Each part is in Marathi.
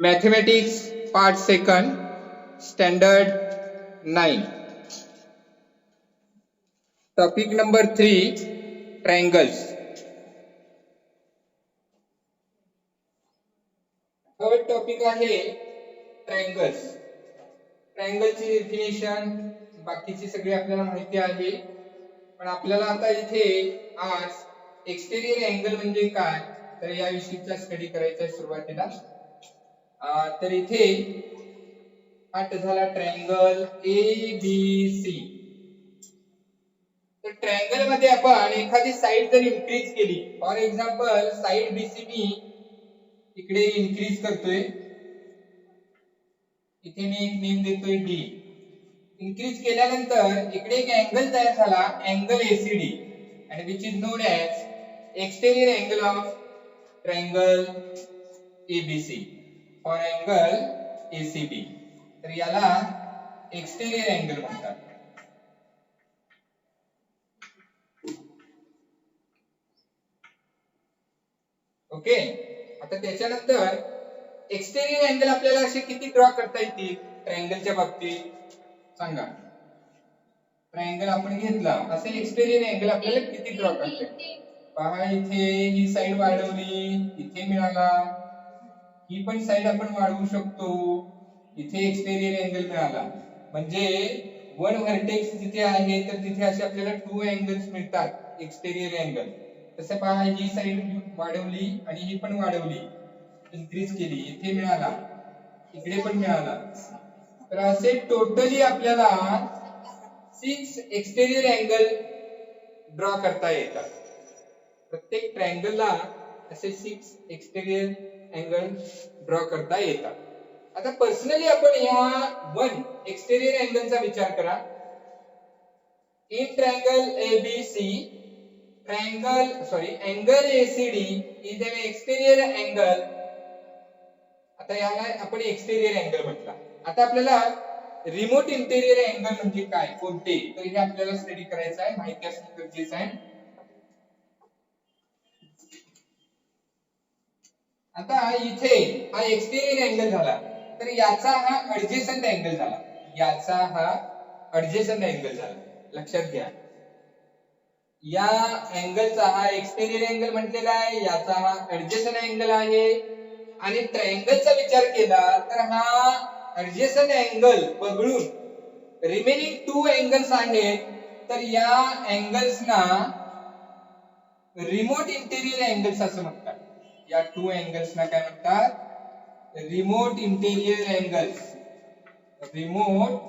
Mathematics Part Second, Standard 9. Topic number 3, Triangles. Third topic आहे Triangles. Triangleची डेफिनेशन बाकीची सगळी आपल्याला माहिती आहे, पण आपल्याला आता इथे आज एक्सटेरियर अँगल म्हणजे काय तर या विषयीचा स्टडी करायचा आहे सुरुवातीला. तर इथे हा झाला ट्रायंगल ABC. तर ट्रायंगल मध्ये आपण एखादी साइड जर इन्क्रीज केली, फॉर एक्झाम्पल साइड BC मी इकडे इन्क्रीज करतोय, इथे मी एक नेम देतोय D. इन्क्रीज केल्यानंतर इकडे एक अँगल तयार झाला, angle ACD, and which is known as exterior angle of triangle ABC or angle ACB. तर याला एक्सटेरियर अँगल म्हणतात. ओके, आता त्याच्यानंतर एक्सटेरियर अँगल आपल्याला असे किती ड्रॉ करता येतील ट्रायंगलच्या बाबतीत सांगा. ट्रायंगल आपण घेतला, असे एक्सटेरियर अँगल आपल्याला किती ड्रॉ करता येईल? पहा, इथे ही साइड वाढवली, इथे मिळाला, ही पण साइड आपण वाढवू शकतो, इथे एक्सटेरियर अँगल मिळाला. म्हणजे वन व्हर्टेक्स जिथे आहे तर तिथे असे आपल्याला टू अँगल्स मिळतात एक्सटेरियर अँगल. तसं पहा, ही साइड वाढवली आणि ही पण वाढवली, इन्क्रीज केली, इथे मिळाला, इकडे पण मिळाला. तर असे टोटली आपल्याला 6 एक्सटेरियर अँगल ड्रॉ करता येतात. प्रत्येक ट्रायंगलला असे 6 एक्सटेरियर अँगल ड्रॉ करता येतात. आता पर्सनली आपण या वन एक्सटेरियर अँगलचा विचार करा. In triangle ABC, angle ACD is an exterior angle. आता याला आपण एक्सटेरियर अँगल म्हटला. आता आपल्याला रिमोट इंटेरियर अँगल म्हणजे काय, कोणते, तर हे आपल्याला स्टडी करायचं आहे, माहिती असणे गरजेचं आहे. आता इथे हा एक्सटेरियर अँगल झाला, तर याचा हा ऍडजेसंट अँगल झाला, याचा हा ऍडजेसंट अँगल झाला. लक्षात घ्या, या अँगलचा हा एक्सटेरियर अँगल म्हटलेला आहे, याचा हा ऍडजेसंट अँगल आहे. आणि ट्रायंगलचा विचार केला तर हा ऍडजेसंट अँगल वगळून रिमेनिंग टू अँगल्स आहेत, तर या अँगल्सना रिमोट इंटेरियर अँगल्स असं म्हणतात. या टू अँगल्सना काय म्हणतात, remote interior angles. Remote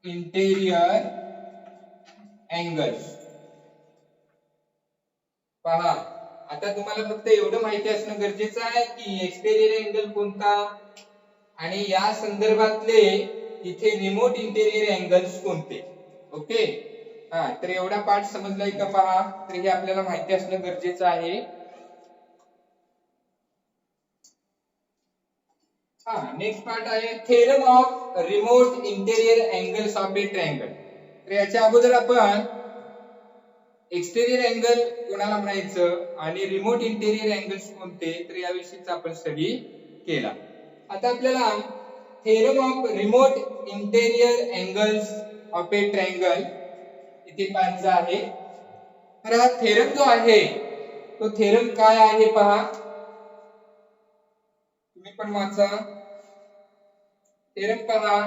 interior angles. पहा, आता तुम्हाला फक्त एवढं माहिती असणं गरजेचं आहे की एक्सटेरियर अँगल कोणता आणि या संदर्भातले इथे रिमोट इंटेरियर अँगल्स कोणते. ओके, तर एवढा पार्ट समजलाय का? पहा, तर हे आपल्याला माहिती असणं गरजेचं आहे. नेक्स्ट पार्ट आहे theorem of remote interior angles of a triangle. तर याच्या अगोदर आपण एक्सटेरियर अँगल कोणाला म्हणायचं आणि रिमोट इंटेरियर अँगल्स कोणते, तर याविषयीचा आपण स्टडी केला. आता आपल्याला theorem of remote interior angles of a triangle इथे पाहायचं आहे. तर हा थेरम जो आहे तो थेरम काय आहे पहा, तुम्ही पण वाचा. थेरम पहा,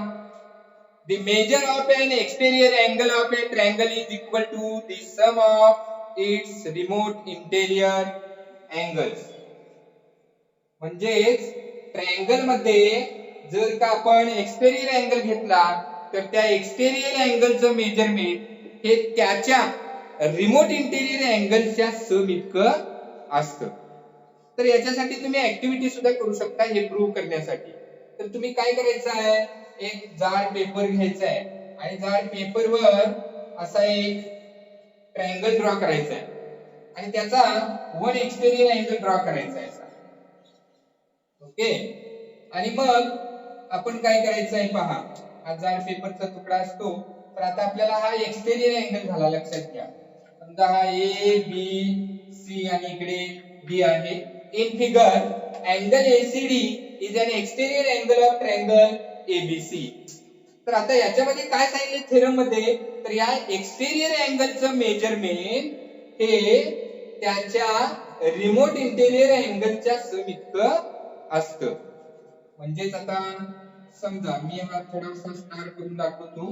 the measure of an exterior angle of a triangle is equal to the sum of its remote interior angles. म्हणजेच ट्रायंगल मध्ये जर का आपण एक्सटेरियर अँगल घेतला तर त्या एक्सटेरियर अँगलचं मेजरमेंट हे त्याच्या रिमोट इंटेरियर अँगलच्या सम इतकं असतं. तर याच्यासाठी तुम्ही ऍक्टिव्हिटी सुद्धा करू शकता हे प्रूव्ह करण्यासाठी. तर तुम्ही काय करायचं आहे, एक जाड पेपर घ्यायचा आहे आणि जाड पेपरवर असा एक ट्रायंगल ड्रॉ करायचा आहे आणि त्याचा वन एक्सटेरियर अँगल ड्रॉ करायचा आहे. ओके, आणि मग आपण काय करायचं आहे पहा, हा जाड पेपरचा तुकडा असतो. तर आता आपल्याला हा एक्सटेरियर अँगल झाला, लक्षात घ्या. समजा हा A B C आणि इकडे D आहे. In figure angle ACD is an exterior angle of triangle ABC. तर आता याच्यामध्ये काय सांगितले थेरम मध्ये, तर या एक्सटेरियर अँगलचं मेजरमेंट हे त्याच्या रिमोट इंटेरियर अँगलच्या समितकं असतं. म्हणजेच आता समजा मी हा थोडासा स्टार करून दाखवतो,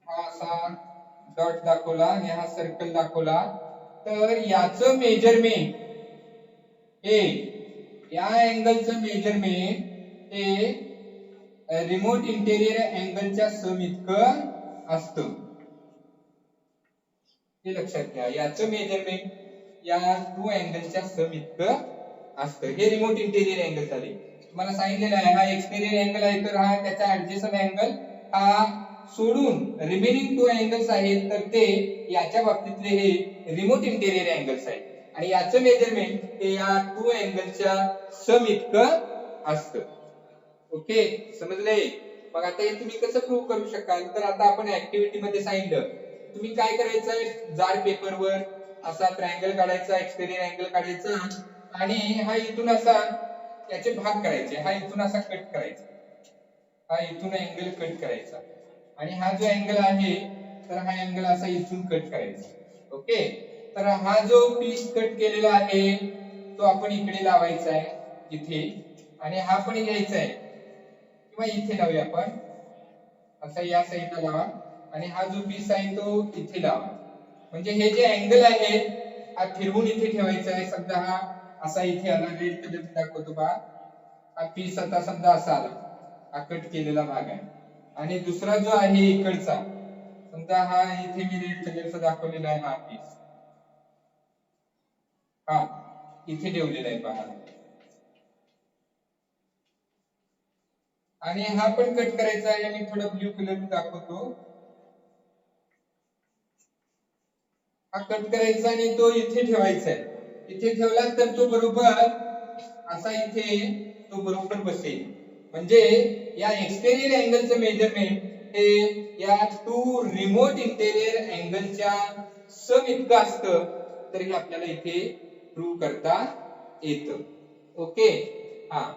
हा असा डॉट दाखवला आणि हा सर्कल दाखवला, तर याचं मेजरमेंट हे या अँगलचं मेजरमेंट हे रिमोट इंटेरियर अँगलच्या समितकं असतं. हे लक्षात घ्या, याचं मेजरमेंट या टू अँगलच्या समितकं असतं. हे रिमोट इंटेरियर अँगल झाले. तुम्हाला सांगितलेलं आहे हा एक्सटेरियर अँगल आहे, तर हा त्याचा ऍडजस्टंट अँगल हा सोडून रिमेनिंग टू अँगल्स आहेत, तर ते याच्या बाबतीतले हे रिमोट इंटेरियर अँगल्स आहेत आणि याचं मेजरमेंट हे या टू अँगलच्या सम इतकं असतं. ओके, समजले? मग आता हे तुम्ही कसं प्रूव्ह करू शकाल, तर आता आपण ऍक्टिव्हिटी मध्ये सांगितलं तुम्ही काय करायचं, जाड पेपरवर असा ट्रायंगल काढायचा, एक्सटेरियर अँगल काढायचा आणि हा इथून असा याचे भाग करायचे, हा इथून असा कट करायचा, हा इथून अँगल कट करायचा आणि हा जो अँगल आहे तर हा अँगल असा इथून कट करायचा. ओके, तर हा जो पीस कट केलेला आहे तो आपण इकडे लावायचा आहे इथे, आणि हा पण घ्यायचा आहे किंवा इथे लावूया आपण, असा या साईडला लावा आणि हा जो पीस आहे तो इथे लावा. म्हणजे हे जे अँगल आहे हा फिरवून इथे ठेवायचा आहे. समजा हा असा इथे आला, रेड कलर दाखवतो पहा, हा पीस आता समजा असा आला, हा कट केलेला भाग आहे, आणि दुसरा जो आहे इकडचा समजा हा इथे मी रेड कलरचा दाखवलेला आहे, हा पीस हा इथे ठेवलेला आहे पहा, आणि हा पण कट करायचा आहे. मी थोडा ब्ल्यू कलर दाखवतो, हा कट करायचा आणि तो इथे ठेवायचा आहे. इथे ठेवला तर तो बरोबर असा इथे तो बरोबर बसेल. म्हणजे या एक्सटेरियर अँगलचं मेजरमेंट हे या टू रिमोट इंटेरियर अँगलच्या सम इतकं असतं, तर हे आपल्याला इथे प्रूव्ह करता येतं. ओके, हा,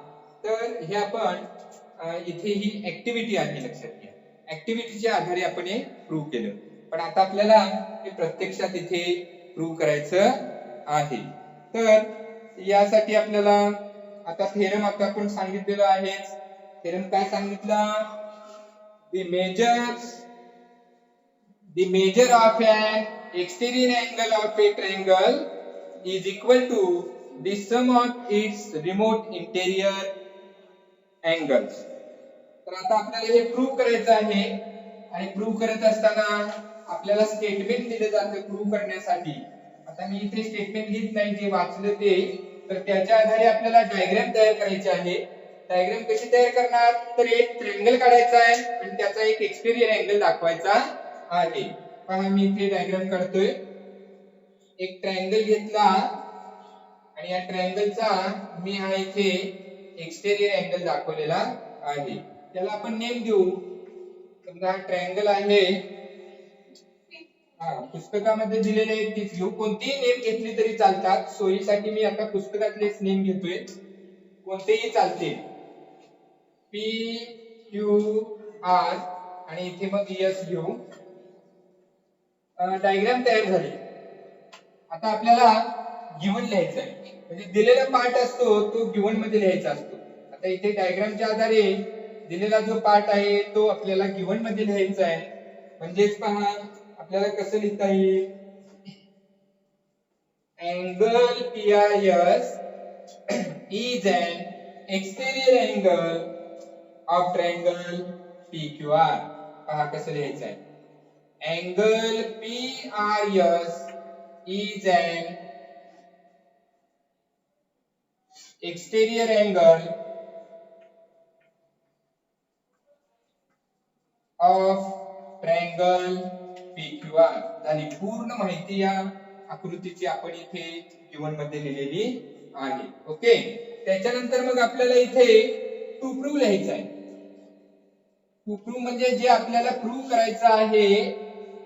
तर हे आपण इथे ही ऍक्टिव्हिटी आहे, लक्षात घ्या. ऍक्टिव्हिटीच्या आधारे आपण हे प्रूव्ह केलं, पण आता आपल्याला हे प्रत्यक्षात इथे प्रूव्ह करायचं आहे. तर यासाठी आपल्याला आता थेरम आता आपण सांगितलेलं आहे. थेरम काय सांगितलं, the measure of an exterior angle of a triangle is equal to the sum of its remote interior angles. तर आता आपल्याला हे प्रूव्ह करायचं आहे, आणि प्रूव्ह करत असताना आपल्याला स्टेटमेंट दिले जाते प्रूव्ह करण्यासाठी. आता मी इथे स्टेटमेंट लिहित नाही, जे वाचलं ते, तर त्याच्या आधारे आपल्याला डायग्राम तयार करायची आहे. डायग्राम कशी तयार करणार, तर एक ट्रायंगल काढायचा आहे आणि त्याचा एक एक्सटेरियर अँगल दाखवायचा आहे. पहा मी इथे डायग्राम काढतोय, एक ट्रायंगल घेतला आणि या ट्रायंगलचा मी हा इथे एक्सटेरियर अँगल दाखवलेला आहे. त्याला आपण नेम देऊ, समजा हा ट्रायंगल आहे, हा पुस्तकामध्ये दिलेले तीच घेऊ, कोणतीही नेम घेतली तरी चालतात. सोयीसाठी मी आता पुस्तकातलेच नेम घेतोय, कोणतेही चालते. PQR आणि इथे मग S घेऊ. डायग्राम तयार झाली. आता आपल्याला गिवन लिहायचा आहे, म्हणजे दिलेला पार्ट असतो तो गिवन मध्ये लिहायचा असतो. आता इथे डायग्रामच्या आधारे दिलेला जो पार्ट आहे तो आपल्याला गिवन मध्ये लिहायचा आहे. म्हणजेच पहा आपल्याला कसं लिहिता येईल, angle PIS is an exterior angle of triangle PQR. पहा कसं लिहायचं आहे, angle PRS is an exterior angle of triangle PQR. झाली पूर्ण माहिती या आकृतीची आपण इथे गिवन मध्ये लिहिलेली आहे. ओके, त्याच्यानंतर मग आपल्याला इथे टू प्रूव्ह लिहायचं आहे. टू प्रूव्ह म्हणजे जे आपल्याला प्रूव्ह करायचं आहे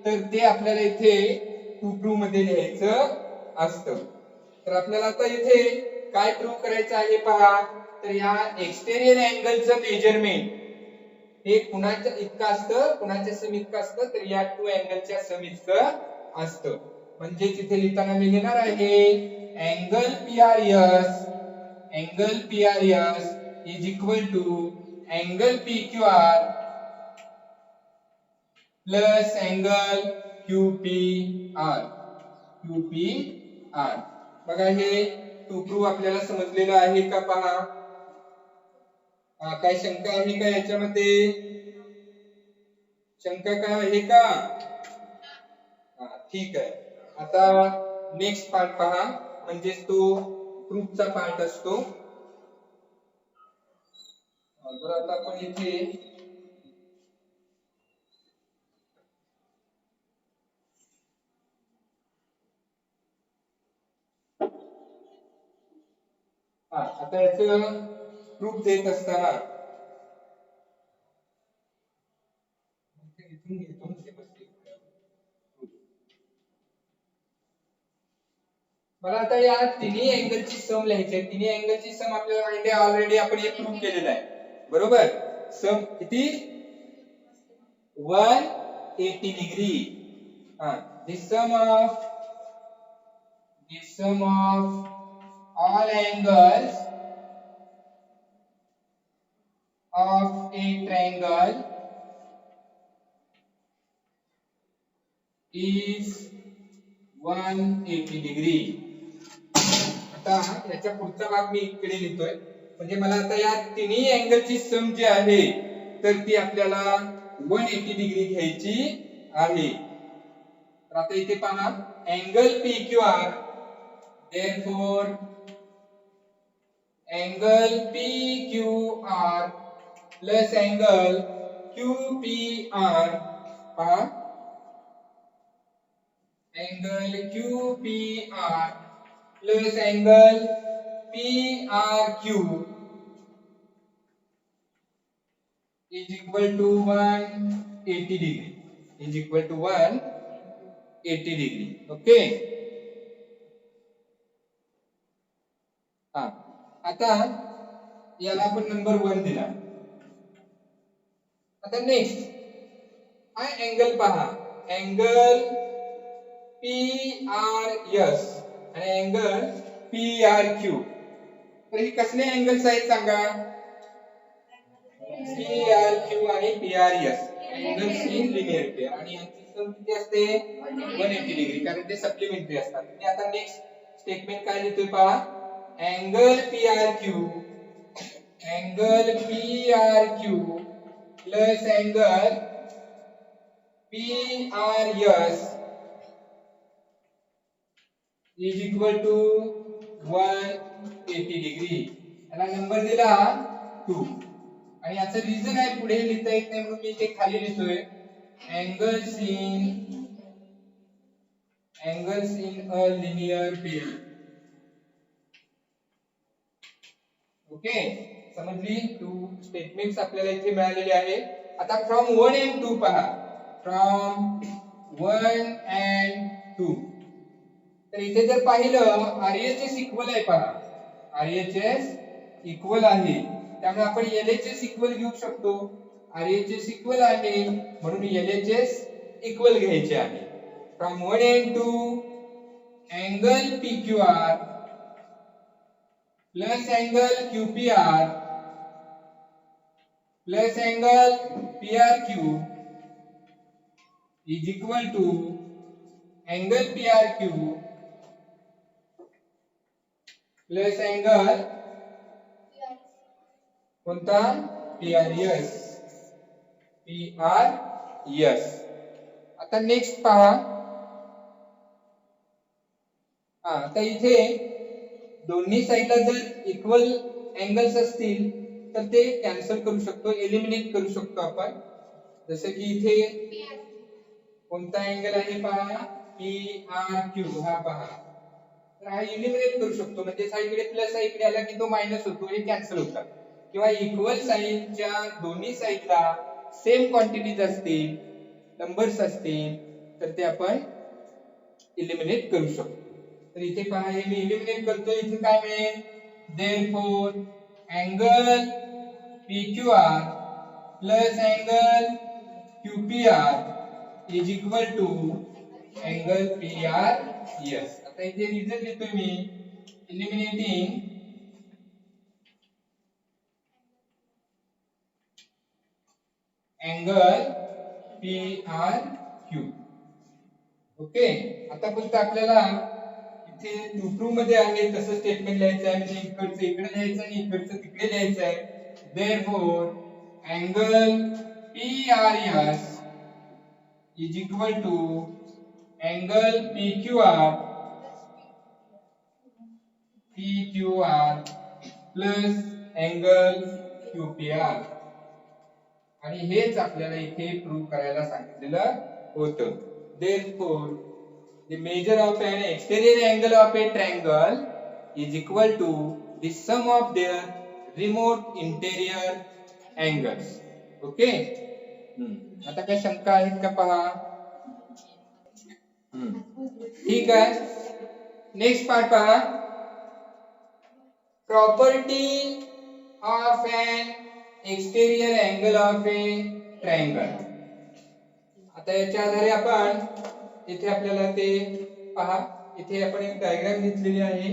तर ते आपल्याला इथे टू प्रूव्ह मध्ये लिहायचं असतं. तर आपल्याला आता इथे काय प्रूव्ह करायचं आहे पहा. तर या एक्सटेरियर अँगलचं मेजरमेंट हे कुणाच्या इतकं असतं, कुणाच्या सम इतकं असतं, तर या टू अँगलच्या सम इतकं असतं. म्हणजे तिथे लिहिताना मी लिहिणार आहे angle PRS is equal to angle PQR plus angle QPR. बघा हे टू प्रूव्ह आपल्याला समजलेलं आहे का पहा. काय शंका आहे का याच्यामध्ये? शंका काय आहे का? ठीक आहे. आता नेक्स्ट पार्ट पहा, म्हणजे तो प्रूफचा पार्ट असतो. तर आता आपण इथे आता याचं प्रूफ देत असताना मला आता या तिन्ही अँगलची सम लिहायची आहे. तिन्ही अँगलची सम आपल्याला माहिती आहे, ऑलरेडी आपण हे प्रूफ केलेलं आहे. बरोबर. सम किती? 180 degree. The sum of all angles of a triangle is 180 degree. आता याच्या पुढचा भाग मी इकडे लिहितोय, म्हणजे मला आता या तिन्ही अँगलची सम जी आहे तर ती आपल्याला 180 डिग्री घ्यायची आहे. तर आता इथे पहा angle PQR, therefore angle PQR plus angle QPR, पहा angle QPR plus angle PRQ is equal to 180 degree. Is equal to 180 degree. Okay. आता याला आपण नंबर 1 दिला. आता नेक्स्ट हा अँगल पहा, अँगल PRS आणि अँगल PRQ. तर ही कसले अँगल्स आहेत सांगा? PRQ आणि PRS angles in linear pair, आणि यांची सम किती असते? 180 डिग्री, कारण ते सप्लिमेंटरी असतात. मी आता नेक्स्ट स्टेटमेंट काय लिहितोय पहा, angle PRQ plus angle PRS is equal to 180 degree. याला नंबर दिला 2, आणि याचं रिझन आहे पुढे लिहिता येत नाही म्हणून मी ते खाली लिहितोय angles in a linear pair. Okay, समजली? 2 स्टेटमेंट्स आपल्याला इथे मिळालेले आहे. आता फ्रॉम 1 and 2 पहा, फ्रॉम 1 and 2. तर इथे जर पाहिलं RHS इक्वल आहे पहा, RHS इक्वल आहे, त्यामुळे आपण LHS इक्वल घेऊ शकतो. RHS इक्वल आहे म्हणून LHS इक्वल घ्यायचे आहे. From 1 and 2 angle PQR plus angle QPR plus angle PRQ is equal to angle PRQ plus angle कोणता? PRS. आता नेक्स्ट पहा. आता इथे दोन्ही साइडला जर इक्वल अँगल्स असतील तर ते कॅन्सल करू शकतो, एलिमिनेट करू शकतो आपण. जसं की इथे कोणता अँगल आहे पहा, PRQ हा पहा, तर हा एलिमिनेट करू शकतो, म्हणजे साइडकडे प्लस आहे, इकडे आला की तो मायनस होतो, हे कॅन्सल होतात. किंवा इक्वल साइडच्या दोन्ही साइडला सेम क्वांटिटीज असतील, नंबर्स असतील, तर ते आपण एलिमिनेट करू शकतो. तर इथे पहा हे मी इलिमिनेट करतो, इथे काय मिळेल, therefore angle PQR plus angle QPR is equal to angle PRS. आता इथे रिझन देतोय मी, इलिमिनेटिंग अँगल PRQ. ओके, आता फक्त आपल्याला इथे प्रूफ मध्ये आहे तसं स्टेटमेंट लिहायचं आहे, म्हणजे इकडचं इकडे लिहायचं आणि इकडचं तिकडे लिहायचं आहे. Therefore angle PRS is equal to angle PQR plus angle QPR. आणि हेच आपल्याला इथे प्रूव्ह करायला सांगितलेलं होतं. Therefore, the measure of an exterior angle of a triangle is equal to the sum of their remote interior angles. Okay, आता काय शंका आहेत का पहा. ठीक आहे, नेक्स्ट पार्ट पहा, property of an exterior angle of a triangle. आता याच्या आधारे आपण इथे आपल्याला ते पहा, इथे आपण एक डायग्राम घेतलेली आहे,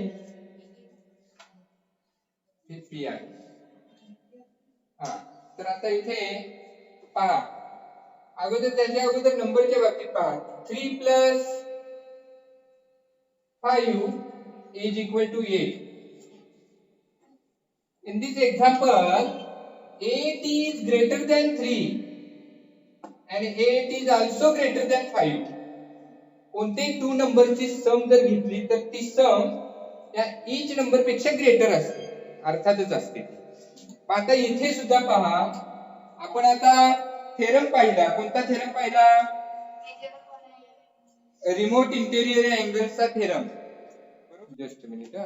हे पी आहे. तर आता इथे पहा, अगोदर त्याच्या अगोदर नंबरच्या बाबतीत पहा, 3 plus 5 is equal to 8. In this example, 8 is greater than 3 and 8 is also greater than 5. कोणत्याही 2 नंबरची सम जर घेतली तर ती सम या इच नंबर पेक्षा ग्रेटर असते, अर्थातच असते. आता इथे सुद्धा पहा, आपण आता थेरम पाहिला, कोणता थेरम पाहिला, रिमोट इंटेरियर अँगलचा थेरम. Just minute.